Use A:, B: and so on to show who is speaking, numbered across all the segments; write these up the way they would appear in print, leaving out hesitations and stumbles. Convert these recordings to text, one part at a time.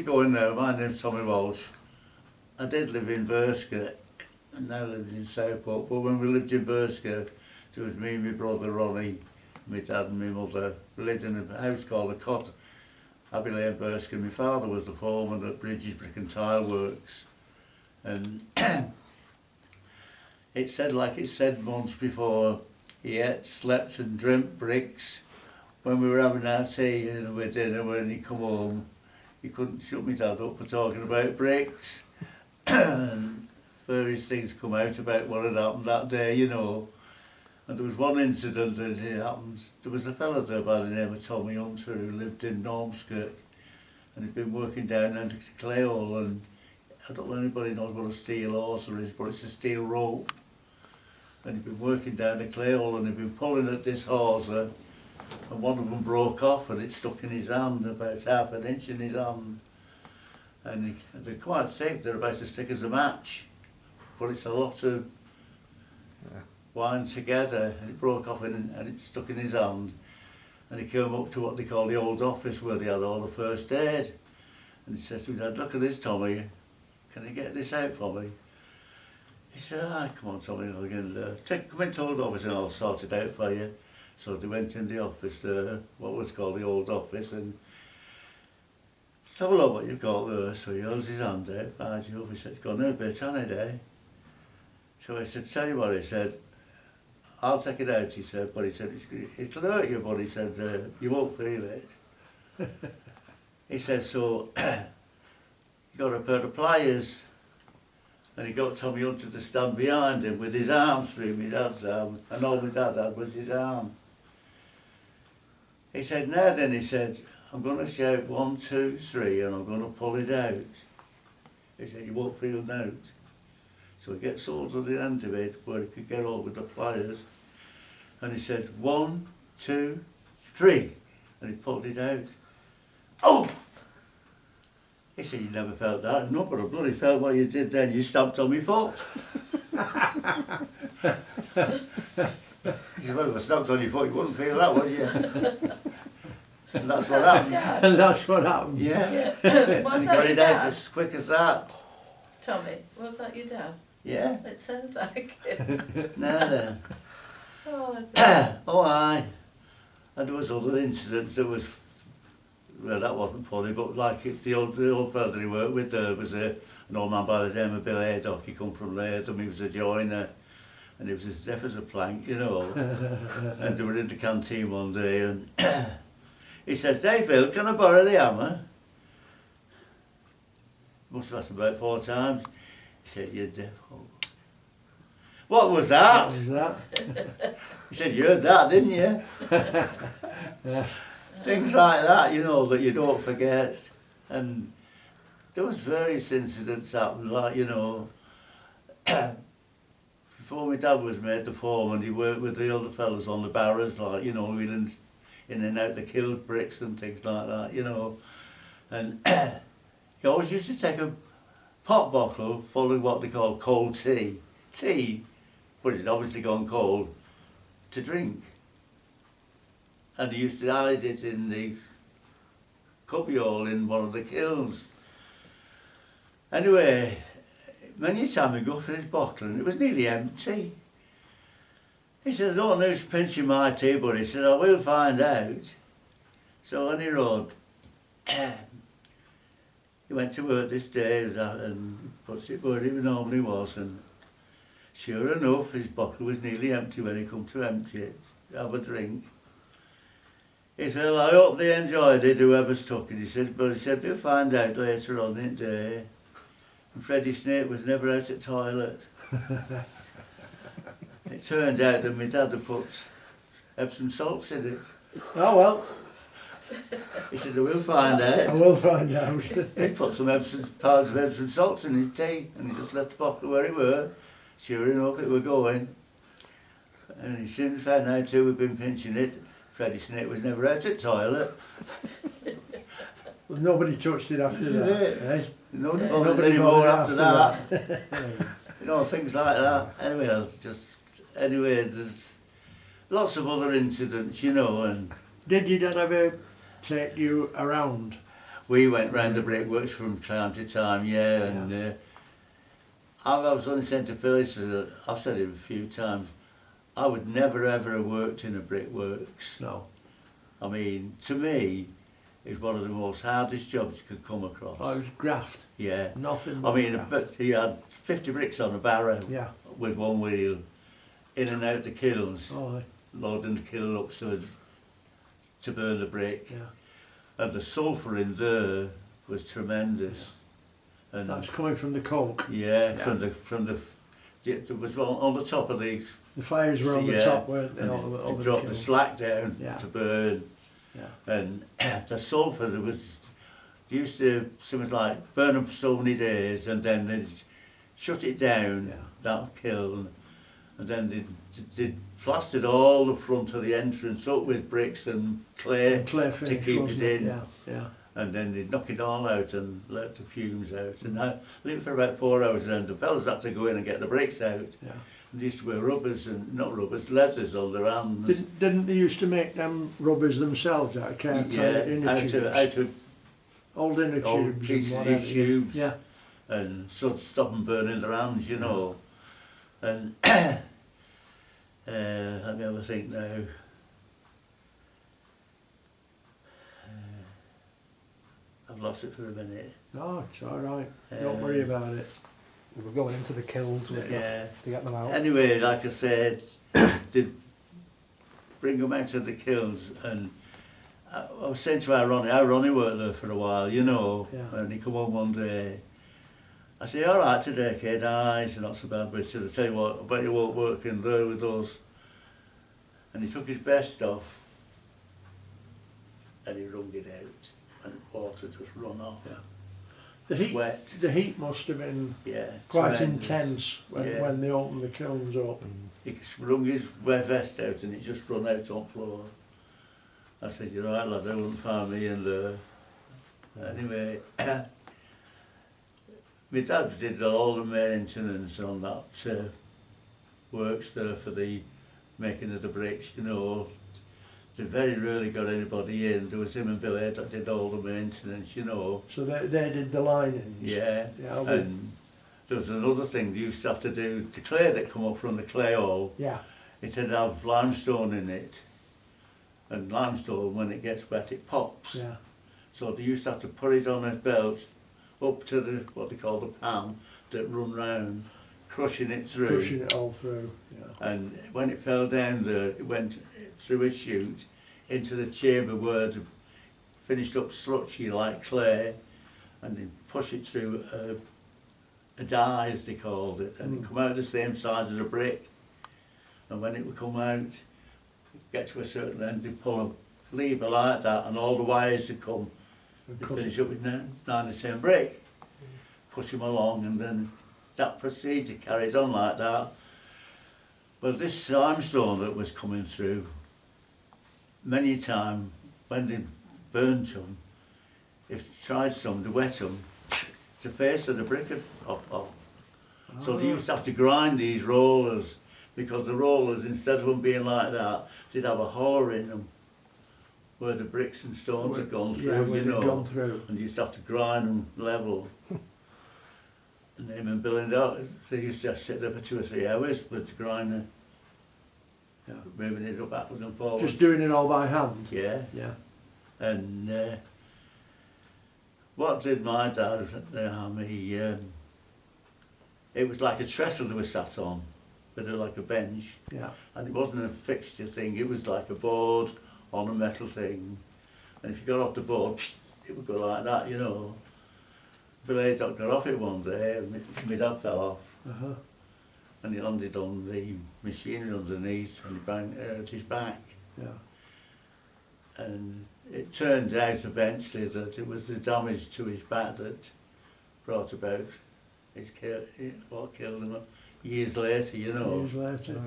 A: going now. My name's Tommy Walsh. I did live in Burscough and now lived in Southport, but when we lived in Burscough, there was me and my brother Ronnie, my dad and my mother. We lived in a house called the Cot, Abbey Lane, Burscough. My father was the foreman at Bridges Brick and Tile Works, and it said months before, he ate, slept and dreamt bricks. When we were having our tea and with dinner, when he come home, he couldn't shut my dad up for talking about bricks. And various things come out about what had happened that day, you know. And there was one incident that happened. There was a fellow there by the name of Tommy Hunter who lived in Normskirk, and he'd been working down into clay hole, and I don't know if anybody knows what a steel hawser is, but it's a steel rope. And he'd been working down the clay hole and he'd been pulling at this hawser, and one of them broke off and it stuck in his hand, about half an inch in his hand. And they're quite thick, they're about as thick as a match, but it's a lot of wind together, and it broke off and it stuck in his hand. And he came up to what they call the old office where they had all the first aid. And he says to me, Dad, look at this, Tommy, can you get this out for me? He said, come on, Tommy, come into the old office and I'll sort it out for you. So they went in the office, what was called the old office, and let's have a look what you've got there. So he holds his hand out, barge up, he said, it's got no bit on it, eh? So I said, tell you what, he said, I'll take it out, he said, but he said, it'll hurt you, but he said, you won't feel it. He said, so, you got a pair of pliers. And he got Tommy Hunter to stand behind him with his arms through my dad's arm, and all my dad had was his arm. He said, now then, he said, I'm going to shout 1, 2, 3, and I'm going to pull it out. He said, you won't feel doubt. So he gets hold of the end of it where he could get hold with the pliers, and he said, 1, 2, 3, and he pulled it out. Oh! He said, you never felt that. No, but I bloody felt what you did then. You stamped on my foot. He said, well, if I stamped on your foot, you wouldn't feel that, would you? And that's what happened.
B: And that's what happened.
A: Yeah.
C: Was
A: He
C: that
A: got
C: your
A: it out
C: dad?
A: as quick as that.
C: Tommy, was that your dad?
A: Yeah.
C: It sounds like it.
A: Now then.
C: Oh, dear.
A: Oh, aye. And there was other incidents that was, well, that wasn't funny, but like the old fellow that he worked with, there was an old man by the name of Bill Haydock. He come from Latham, he was a joiner, and he was as deaf as a plank, you know. And they were in the canteen one day, and he says, hey Bill, can I borrow the hammer? Must have asked him about 4 times. He said, you're deaf. Oh. What was that?
B: What was that?
A: He said, you heard that, didn't you? Things like that, you know, that you don't forget. And there was various incidents happened, like, you know, before my dad was made the foreman, he worked with the other fellas on the barrows, like, you know, wheeling in and out the kiln bricks and things like that, you know. And he always used to take a pot bottle full of what they call cold tea, but it's obviously gone cold, to drink. And he used to hide it in the cubbyhole in one of the kilns. Anyway, many a time he'd go for his bottle and it was nearly empty. He said, I don't know who's pinching my tea, but he said, I will find out. So on he rode. He went to work this day and puts it where he normally was, and sure enough his bottle was nearly empty when he come to empty it, have a drink. He said, well, I hope they enjoyed it, whoever's took it. He said, but he said, they'll find out later on in the day. And Freddie Snake was never out at toilet. It turned out that my dad had put Epsom salts in it.
B: Oh well.
A: He said, I will find out.
B: I will find out.
A: He put some pounds of Epsom salts in his tea, and he just left the bottle where it were. Sure enough, it were going. And he soon found out who had been pinching it. Freddie Snake was never out at toilet.
B: Well, nobody touched it after that. Eh?
A: Nobody bothered anymore after that. You know, things like that. Anyway, there's lots of other incidents, you know. And
B: Did your dad ever take you around?
A: We went round the Brickworks from time to time, yeah, and I was only saying to Phyllis, I've said it a few times, I would never ever have worked in a Brickworks.
B: No.
A: I mean, to me, it's one of the most hardest jobs you could come across.
B: Oh, it was graft.
A: Yeah.
B: Nothing
A: I
B: but
A: mean,
B: graft.
A: but he had 50 bricks on a barrow
B: Yeah.
A: with one wheel, in and out the kilns,
B: Oh,
A: loading the kiln up to burn the brick.
B: yeah.
A: And the sulphur in there was tremendous. And
B: That's coming from the coke.
A: yeah,
B: Yeah.
A: from the it was on the top of the
B: The fires were on the
A: yeah,
B: top, weren't they?
A: and
B: over
A: to drop the
B: kiln.
A: slack down
B: Yeah.
A: to burn.
B: Yeah.
A: And the sulphur, there was used to something like burn them for so many days, and then they'd shut it down,
B: Yeah.
A: that kiln, and then they'd plastered all the front of the entrance up with bricks and clay,
B: And clay
A: to
B: finish,
A: keep
B: wasn't
A: it in.
B: Yeah, yeah.
A: And then they'd knock it all out and let the fumes out. And I lived for about 4 hours, and the fellas had to go in and get the bricks out.
B: Yeah.
A: And they used to wear rubbers, and not rubbers, leathers on their hands.
B: Didn't they used to make them rubbers themselves out of cartide inner tubes?
A: out of
B: Old inner
A: old
B: tubes
A: pieces
B: and
A: of
B: whatever.
A: tubes.
B: Yeah.
A: And so to stop them burning their hands, you know. And let me have a think now. I've lost it for a minute.
B: No, it's all right. Don't worry about it.
D: We were going into the kilns with
A: Yeah.
D: to get them out.
A: Anyway, like I said, they bring them out of the kilns, and I was saying to Ronnie worked there for a while, you know,
B: Yeah.
A: and he come home one day. I said, all right today, kid. He said, not so bad, but he said, I tell you what, I bet you won't work in there with us. And he took his vest off, and he wrung it out, and water just run off.
B: Yeah. The heat,
A: Sweat.
B: the heat must have been
A: Yeah.
B: quite
A: tremendous.
B: intense
A: Yeah.
B: when they opened the kilns up.
A: He wrung his wet vest out and it just run out on the floor. I said, you're right lad, I wouldn't find me in there. Anyway, my dad did all the maintenance on that works there for the making of the bricks, you know. They very rarely got anybody in. There was him and Bill Ed that did all the maintenance, you know.
B: So they did the linings.
A: Yeah,
B: Yeah,
A: and there was another thing they used to have to do, the clay that come up from the clay hole,
B: yeah.
A: it had to have limestone in it, and limestone, when it gets wet, it pops.
B: Yeah.
A: So they used to have to put it on a belt up to the what they call the pan that run round, crushing it through.
B: Pushing it all through. Yeah.
A: And when it fell down there, it went through a chute into the chamber where the finished up sludgy like clay, and they push it through a die, as they called it, and it come out the same size as a brick. And when it would come out, get to a certain end, they pull a lever like that, and all the wires would come.
B: And
A: They
B: cut
A: finish
B: it.
A: up with 9 or 10 brick, push them along, and then that procedure carried on like that. But this limestone that was coming through, many times when they burnt them, if they tried some to wet them, the face of the brick would pop off. So they used to have to grind these rollers, because the rollers, instead of them being like that, they'd have a hole in them where the bricks and stones had gone through,
B: Yeah, where
A: you
B: they'd
A: know.
B: gone through.
A: And you used to have to grind them level. And him and Bill and Doc, they used to sit there for 2 or 3 hours with the grinder,
B: Yeah.
A: moving it up backwards and forwards.
B: Just doing it all by hand.
A: Yeah,
B: Yeah.
A: and what did my dad at the army, it was like a trestle they were sat on, with like a bench,
B: Yeah.
A: and it wasn't a fixture thing, it was like a board on a metal thing, and if you got off the board, it would go like that, you know. Bill Doc got off it one day, and my dad fell off,
B: Uh-huh.
A: and he landed on the machinery underneath, and he hurt his back.
B: Yeah.
A: And it turned out eventually that it was the damage to his back that brought about what killed him years later, you know.
B: Years later.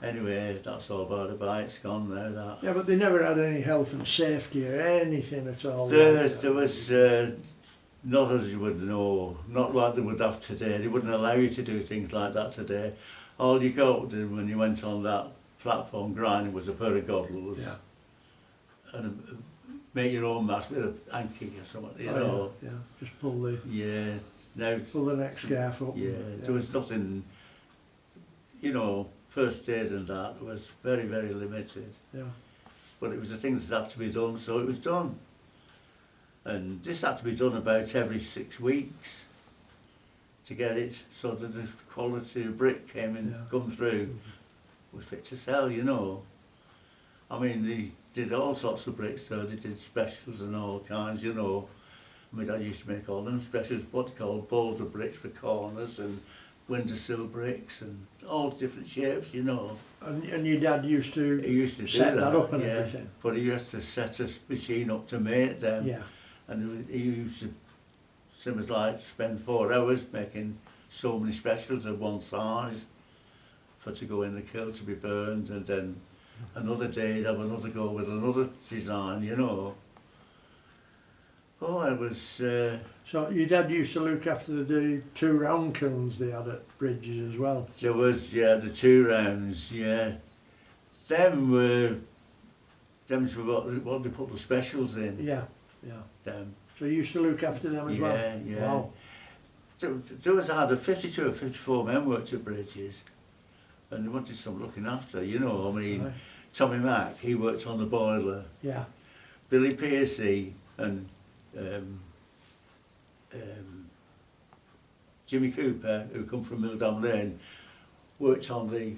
A: Anyway, that's all about it, but it's gone now, that.
B: Yeah, but they never had any health and safety or anything at all.
A: There was, not as you would know, not like they would have today. They wouldn't allow you to do things like that today. All you got to do when you went on that platform grinding was a pair of goggles.
B: Yeah.
A: And make your own mast with a hanky or something, you know.
B: Yeah, just pull the
A: Yeah, now,
B: next scarf up.
A: yeah, there was nothing, you know, first aid and that was very, very limited.
B: Yeah.
A: But it was the things that had to be done, so it was done. And this had to be done about every 6 weeks to get it so that the quality of brick came and come through, was fit to sell, you know. I mean, they did all sorts of bricks though, they did specials and all kinds, you know. My dad used to make all them specials, what they call boulder bricks for corners and windowsill bricks and all different shapes, you know.
B: And your dad used to,
A: He used to do
B: set that up and
A: yeah,
B: everything?
A: but he used to set a machine up to make them.
B: Yeah.
A: And he used to, same as like, spend 4 hours making so many specials of one size for to go in the kiln to be burned, and then another day he'd have another go with another design, you know. Oh, it was...
B: So your dad used to look after the 2 round kilns they had at Bridges as well?
A: There was, yeah, the 2 rounds, yeah. Them were what they put the specials in.
B: Yeah, yeah.
A: Them.
B: So you used to look after them as well?
A: Yeah, yeah.
B: Wow.
A: There was either 52 or 54 men worked at Bridges, and they wanted some looking after, you know. I mean,
B: Right.
A: Tommy Mack, he worked on the boiler.
B: Yeah.
A: Billy Piercy and Jimmy Cooper, who come from Abbey Lane, worked on the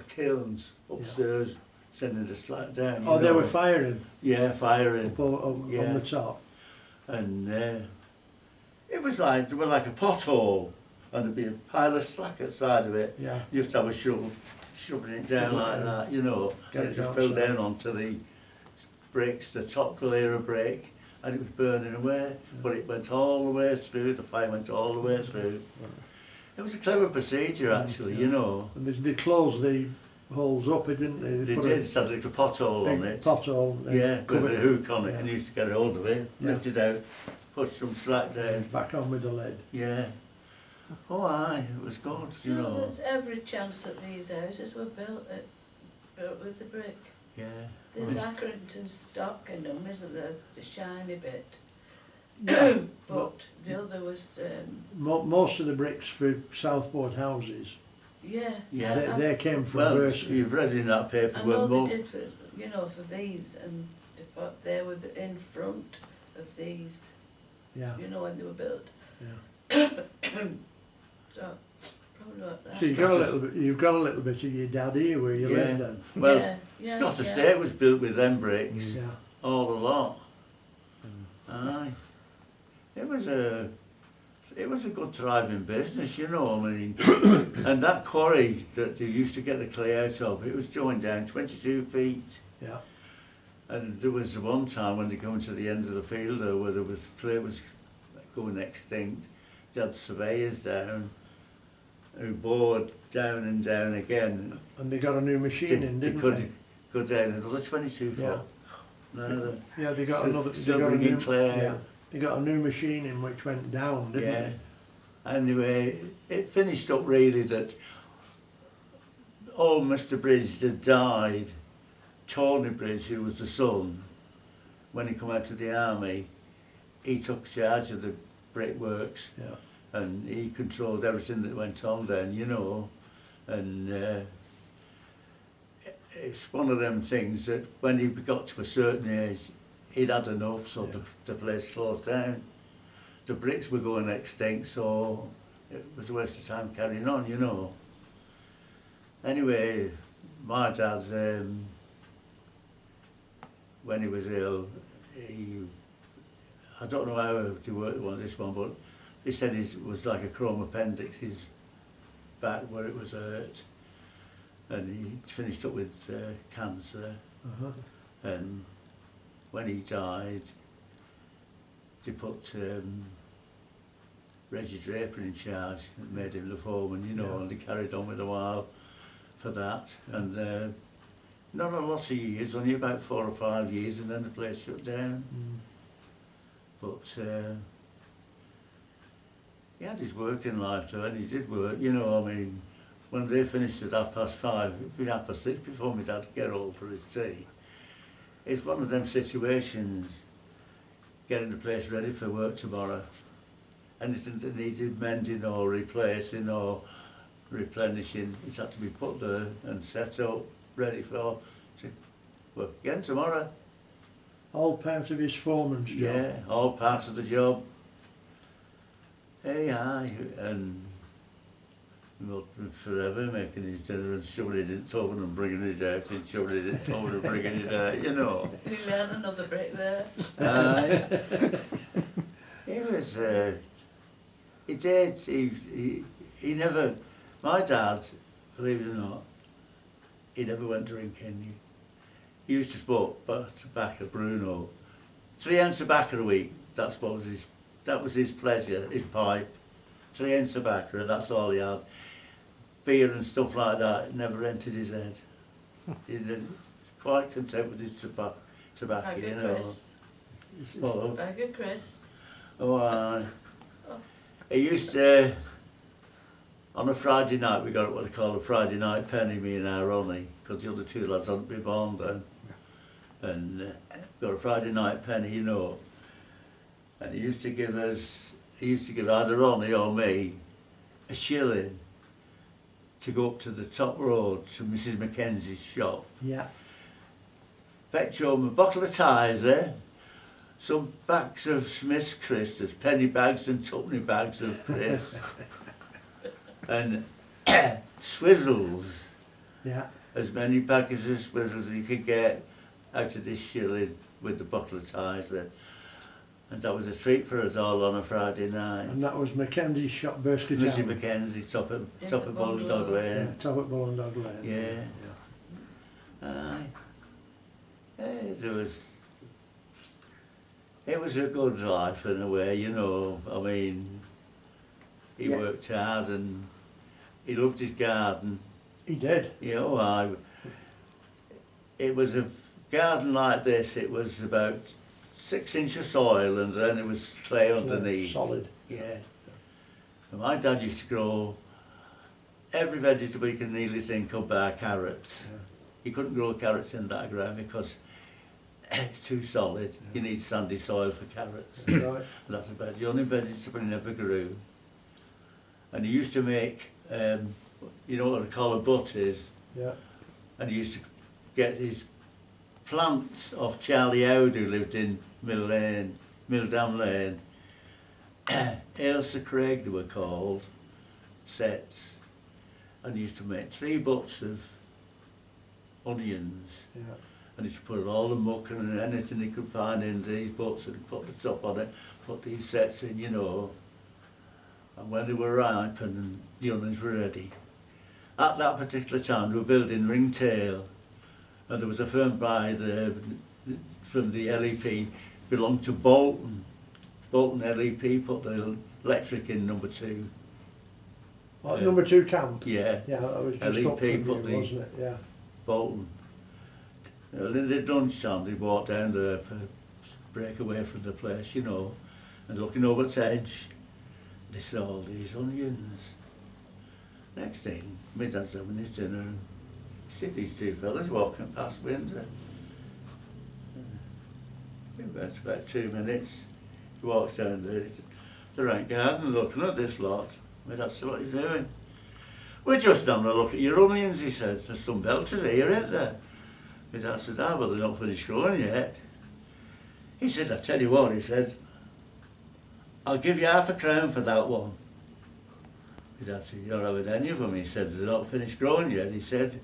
A: kilns upstairs, sending the slack down.
B: Oh,
A: you
B: they
A: know.
B: were firing
A: Yeah, firing.
B: up on
A: Yeah.
B: the top?
A: And it was like, they were like a pothole, and there'd be a pile of slack outside of it.
B: Yeah.
A: You just have a shovel shoving it down like that, you know,
B: Get
A: and it
B: it
A: just fell
B: outside.
A: down onto the bricks, the top layer of brick, and it was burning away, but it went all the way through, the fire went all the way through. It was a clever procedure actually, you know.
B: And they closed the holes up, didn't they?
A: They
B: put
A: did,
B: a
A: it had a little pothole on
B: big
A: it.
B: pothole. and
A: Yeah, with
B: covered
A: a hook on it,
B: yeah.
A: and you used to get a hold of it,
B: Yeah.
A: lift it out, push some slack down.
B: Back on with the lead.
A: Yeah. Oh aye, it was good, you know.
C: There's every chance that these houses were built with the brick.
A: Yeah.
C: There's Accrington stock in them, isn't there? The shiny bit.
B: Yeah.
C: But the other was,
B: Most of the bricks for Southport houses,
C: yeah.
A: Yeah.
B: they came from
A: Well,
B: Burscough.
A: you've read in that paper
C: I
A: where
C: know
A: most...
C: they did for, you know, for these, and they were in front of these,
B: Yeah.
C: you know, when they were built.
B: Yeah.
C: So, probably not that.
B: So you've got a little bit of your dad here where you
A: Yeah.
B: live then.
A: Well,
C: yeah,
A: Scott
C: yeah.
A: Estate was built with them bricks,
B: Yeah.
A: all a lot. Aye. It was a good thriving business, you know, I mean. And that quarry that they used to get the clay out of, it was joined down 22 feet.
B: Yeah.
A: And there was one time when they come to the end of the field there where there was clay was going extinct, they had surveyors down who bored down and down again.
B: And they got a new machine in,
A: They
B: didn't
A: could
B: they?
A: go down another 22 foot.
B: Yeah.
A: No,
B: Yeah, they got
A: Still-
B: another.
A: still
B: they got a
A: bringing
B: new,
A: clay
B: yeah,
A: out.
B: they got a new machine in which went down, didn't
A: yeah.
B: they?
A: Anyway, it finished up really that old Mr. Bridge had died. Tony Bridge, who was the son, when he come out of the army, he took charge of the Brickworks,
B: Yeah.
A: and he controlled everything that went on then, you know. And it's one of them things that when he got to a certain age, he'd had enough, so
B: Yeah.
A: the place closed down. The bricks were going extinct, so it was a waste of time carrying on, you know. Anyway, my dad, when he was ill, I don't know how they worked on this one, but he said it was like a chrome appendix, his back where it was hurt. And he finished up with cancer.
B: Uh-huh.
A: And when he died, they put Reggie Draper in charge and made him the foreman, you know,
B: Yeah.
A: and they carried on with a while for that. And not a lot of years, only about 4 or 5 years, and then the place shut down.
B: Mm.
A: But he had his working life too, and he did work, you know, I mean, when they finished at 5:30, it'd be 6:30 before my dad could get home for his tea. it's one of them situations, getting the place ready for work tomorrow. Anything that needed mending or replacing or replenishing, it's had to be put there and set up, ready for to work again tomorrow.
B: All part of his foreman's job.
A: Yeah, all part of the job. Hey, aye, and forever making his dinner and shoving it in the oven and bringing it out and shoving it in the oven and bringing it out, you know.
C: He had another brick there.
A: Aye. He was, he did, he never, my dad, believe it or not, he never went drinking. He used to smoke tobacco, Bruno. 3 ounces of tobacco a week, that was his pleasure, his pipe. 3 ounces of tobacco, and that's all he had. Beer and stuff like that never entered his head. He did quite content with his tobacco,
C: Bag
A: you
C: of
A: know.
C: crisps.
A: Oh,
C: Bag of crisps.
A: oh, aye.
C: Oh.
A: He used to, on a Friday night, we got what they call a Friday night penny, me and our Ronnie, because the other two lads hadn't been born then. And got a Friday night penny, you know. And he used to give either Ronnie or me a shilling to go up to the top road to Mrs. Mackenzie's shop.
B: Yeah.
A: Fetch home a bottle of Tizer, some bags of Smith's crisps, there's penny bags and twopenny bags of crisps, and swizzles,
B: Yeah.
A: as many packages of swizzles as you could get out of this shilling with the bottle of Tizer. And that was a treat for us all on a Friday night.
B: And that was Mackenzie's shop, Burscough.
A: Mrs. Mackenzie, top of Bull and Dog
B: Yeah,
A: Lane.
B: top at Bull and Dog Lane.
A: Yeah. Aye. It was a good life in a way, you know. I mean, he
B: Yeah.
A: worked hard and he loved his garden.
B: He did.
A: You know, it was a garden like this, it was about 6 inches of soil and then it was clay underneath.
B: Solid.
A: Yeah. And my dad used to grow every vegetable you can nearly think of bar carrots.
B: Yeah.
A: He couldn't grow carrots in that ground because it's too solid. You need sandy soil for carrots.
B: Right.
A: That's about the only vegetable he never grew. And he used to make, you know what they call a butt is,
B: Yeah. and
A: he used to get his plants off Charlie Howd, who lived in Milldam Lane. Ailsa Craig they were called, sets. And he used to make 3 butts of onions.
B: Yeah.
A: And he used to put all the muck and anything he could find in these butts and put the top on it, put these sets in, you know. And when they were ripe and the onions were ready, at that particular time they were building Ringtail, and there was a firm from the LEP, belonged to Bolton. Bolton LEP put the electric in number 2.
B: Oh, number 2 camp?
A: Yeah,
B: Yeah, that was just
A: LEP
B: up from you,
A: put the-
B: wasn't it? Yeah.
A: Bolton. And at lunchtime they walked down there for break away from the place, you know, and looking over the edge, they saw all these onions. Next thing, my dad's having his dinner and see these 2 fellas walking past window. It's about 2 minutes. He walks down there, the rank garden looking at this lot. My dad said, what are you doing? We're just having a look at your onions, he said. There's some belters here, isn't there? My dad said, ah, well, they're not finished growing yet. He said, I tell you what, he said, I'll give you £half a crown for that one. My dad said, you're having any of them? He said, they're not finished growing yet. He said,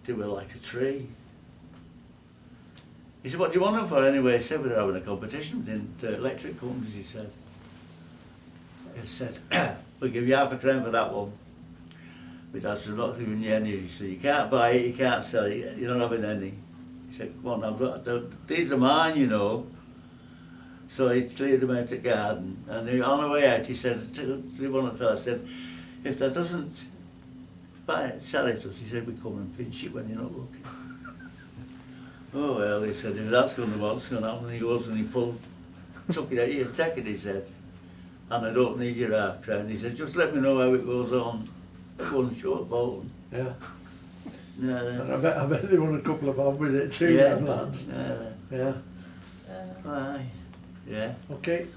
A: they were like a tree. He said, what do you want them for anyway? He said, we're having a competition with the electric companies, he said. He said, we'll give you £half a crown for that one. My dad said, I'm not giving you any. He said, you can't buy it, you can't sell it, you're not having any. He said, come on, these are mine, you know. So he cleared them out of the garden, and on the way out he said to one of the fellas, said, if that doesn't buy it, sell it to us, he said, we come and pinch it when you're not looking. Oh well, he said, if that's going to what's going to happen, he goes and he took it out, here, take it, he said, and I don't need your £half crown. He said, just let me know how it goes on. It wasn't short, Bolton.
B: Yeah.
A: No,
B: And I bet they won a couple of bob with it too,
A: yeah,
B: them lads.
A: no,
B: Yeah.
C: Uh,
A: aye, yeah.
B: Okay.